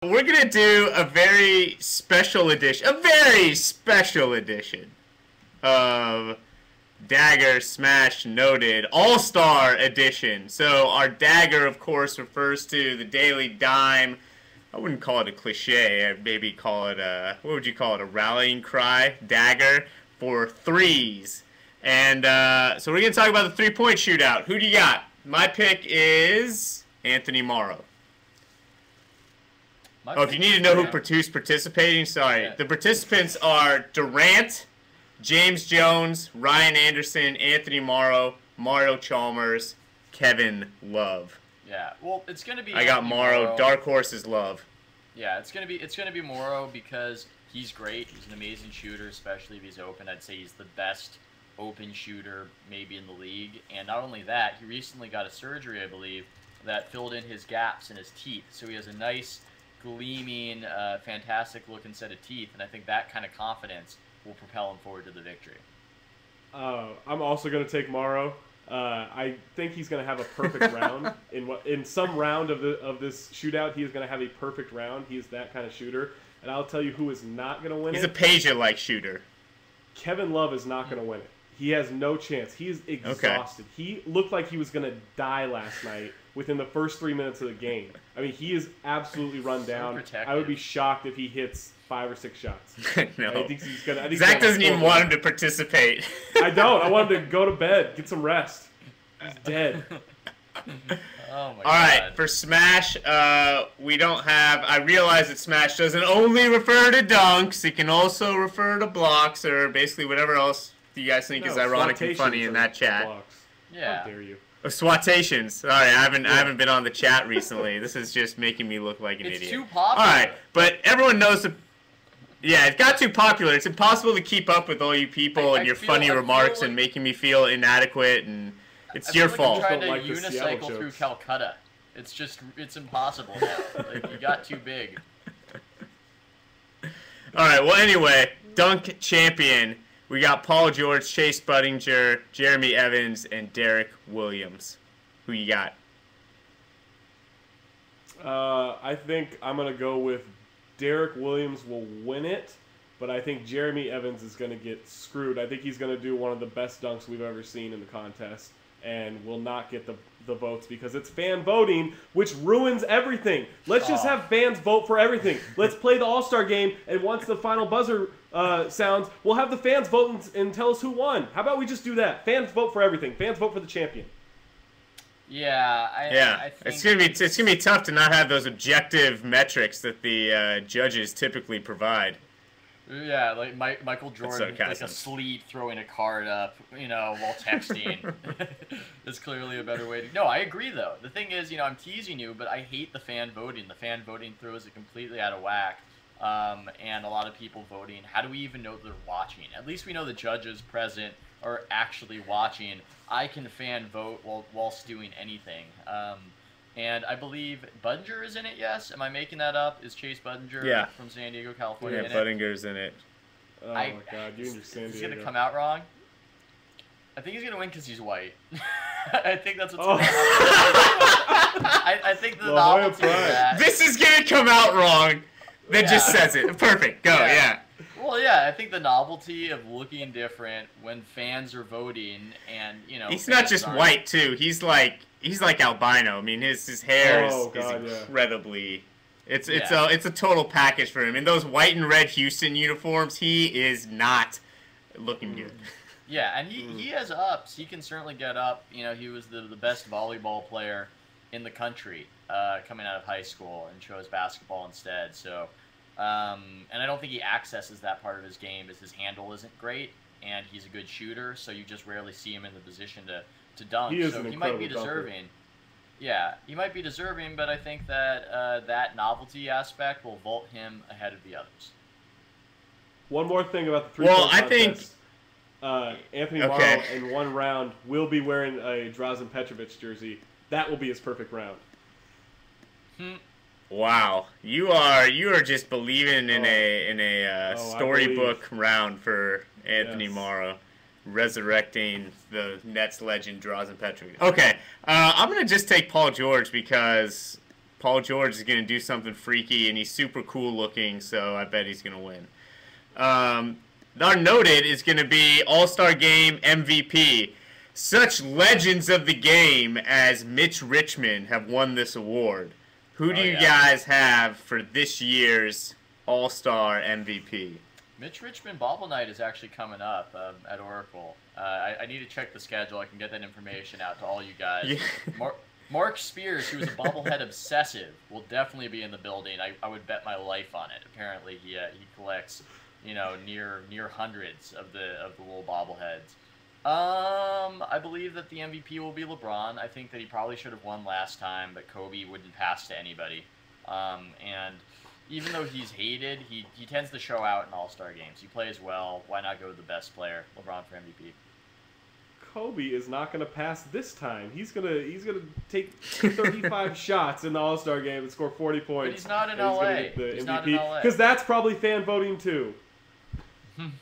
we're gonna do a very special edition, of Dagger Smash Noted All-Star Edition. So our Dagger, of course, refers to the Daily Dime. I wouldn't call it a cliche. I'd maybe call it a, what would you call it, a rallying cry? Dagger for threes. And so we're going to talk about the three-point shootout. Who do you got? My pick is Anthony Morrow. If you need to know who's participating, sorry. Yeah. The participants are Durant, James Jones, Ryan Anderson, Anthony Morrow, Mario Chalmers, Kevin Love. Yeah, well, it's gonna be. I got Morrow. Dark Horse is Love. Yeah, it's gonna be Morrow because he's great. He's an amazing shooter, especially if he's open. I'd say he's the best open shooter maybe in the league. And not only that, he recently got a surgery, I believe, that filled in his gaps in his teeth. So he has a nice, gleaming, fantastic-looking set of teeth, and I think that kind of confidence will propel him forward to the victory. I'm also going to take Morrow. I think he's going to have a perfect round. In some round of this shootout, he is going to have a perfect round. He is that kind of shooter. And I'll tell you who is not going to win He's a Peja-like shooter. Kevin Love is not going to win it. He has no chance. He is exhausted. Okay. He looked like he was going to die last night within the first 3 minutes of the game. I mean, he is absolutely run down. I would be shocked if he hits 5 or 6 shots. No. I think he's gonna, Zach doesn't even want him to participate. I don't. I want him to go to bed, get some rest. He's dead. Oh my God. All right, for Smash, we don't have. I realize that Smash doesn't only refer to dunks; it can also refer to blocks or basically whatever else you guys think is ironic and funny in that chat. Yeah. How dare you? Oh, swatations. Sorry, I haven't been on the chat recently. This is just making me look like an idiot. It's too popular. All right, but everyone knows the. Yeah, it got too popular. It's impossible to keep up with all you people and your funny remarks and making me feel inadequate, and it's your fault. I'm trying to unicycle through Calcutta. It's impossible now. Like, you got too big. All right, well, anyway, dunk champion. We got Paul George, Chase Budinger, Jeremy Evans, and Derek Williams. Who you got? I think I'm going to go with Derek Williams will win it, but I think Jeremy Evans is going to get screwed. I think he's going to do one of the best dunks we've ever seen in the contest and will not get the votes because it's fan voting, which ruins everything. Let's just have fans vote for everything. Let's play the All-Star game, and once the final buzzer sounds, we'll have the fans vote and tell us who won. How about we just do that? Fans vote for everything. Fans vote for the champion. Yeah, I think it's gonna be tough to not have those objective metrics that the judges typically provide. Yeah, like Michael Jordan, like asleep, throwing a card up, while texting. Is clearly a better way to. No, I agree though. The thing is, I'm teasing you, but I hate the fan voting. The fan voting throws it completely out of whack. And a lot of people voting. How do we even know they're watching? At least we know the judges present are actually watching. I can fan vote whilst doing anything. And I believe Budinger is in it, yes? Am I making that up? Is Chase Budinger from San Diego, California in it? Yeah, Budinger's in it. Oh my God, you and your San Diego. He's going to come out wrong? I think he's going to win because he's white. I think that's what's going to happen. I think the novelty of that. This is going to come out wrong. That just says it. Perfect. Go, yeah. Well, yeah, I think the novelty of looking different when fans are voting and, He's not just white, too. He's like albino. I mean, his hair is incredibly... It's a total package for him. In those white and red Houston uniforms, he is not looking good. Yeah, and he has ups. He can certainly get up. He was the best volleyball player in the country coming out of high school and chose basketball instead. So, and I don't think he accesses that part of his game as his handle isn't great, and he's a good shooter, so you just rarely see him in the position to dunk. He might be deserving. Dunker. Yeah, he might be deserving, but I think that that novelty aspect will vault him ahead of the others. One more thing about the three-point contest. I think Anthony Morrow in one round will be wearing a Drazen Petrovic jersey. That will be his perfect round. Wow, you are just believing in a storybook round for Anthony Morrow, resurrecting the Nets legend Drazen Petrovic. Okay, I'm gonna just take Paul George because Paul George is going to do something freaky, and he's super cool looking, so I bet he's going to win. Our noted is going to be All-Star Game MVP. Such legends of the game as Mitch Richmond have won this award. Who do you guys have for this year's All-Star MVP? Mitch Richmond Bobble Night is actually coming up at Oracle. I need to check the schedule. I can get that information out to all you guys. Yeah. Mark Spears, who is a bobblehead obsessive, will definitely be in the building. I would bet my life on it. Apparently, he collects, near hundreds of the little bobbleheads. I believe that the MVP will be LeBron. I think that he probably should have won last time, but Kobe wouldn't pass to anybody. And even though he's hated, he tends to show out in All-Star games. He plays well. Why not go with the best player, LeBron, for MVP? Kobe is not going to pass this time. He's gonna take 35 shots in the All-Star game and score 40 points. But he's not in LA. He's not in LA. Because that's probably fan voting too.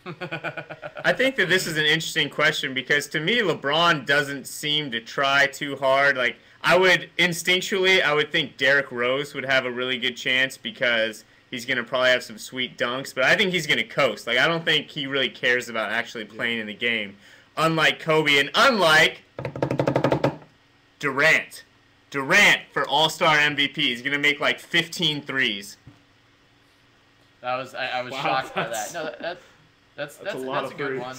I think that this is an interesting question because to me, LeBron doesn't seem to try too hard. Like I would think Derrick Rose would have a really good chance because he's going to probably have some sweet dunks, but I think he's going to coast. Like I don't think he really cares about actually playing in the game. Unlike Kobe and unlike Durant. Durant for All-Star MVP. He's going to make like 15 threes. I was shocked by that. No, that's a good one.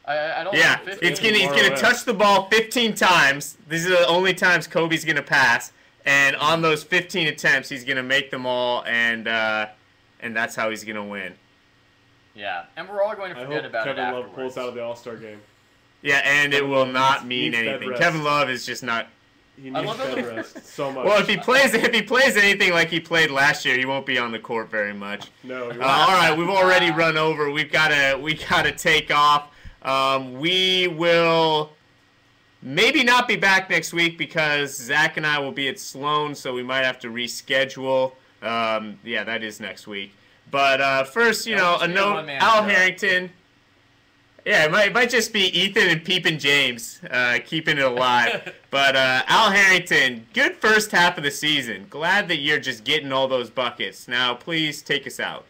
I don't yeah, he's gonna touch the ball 15 times. These are the only times Kobe's gonna pass, and on those 15 attempts, he's gonna make them all, and that's how he's gonna win. Yeah, and we're all going to forget about Kevin it afterwards. Love pulls out of the All-Star game. Yeah, and it will not mean anything. Kevin Love is just not. He needs bed rest so much. Well, if he plays anything like he played last year, he won't be on the court very much. No. All right, we've already run over. We gotta take off. We will maybe not be back next week because Zach and I will be at Sloan, so we might have to reschedule. Yeah, that is next week. But first, a note, Al Harrington. Yeah, it might just be Ethan and Peep and James keeping it alive. But Al Harrington, good first half of the season. Glad that you're just getting all those buckets. Now, please take us out.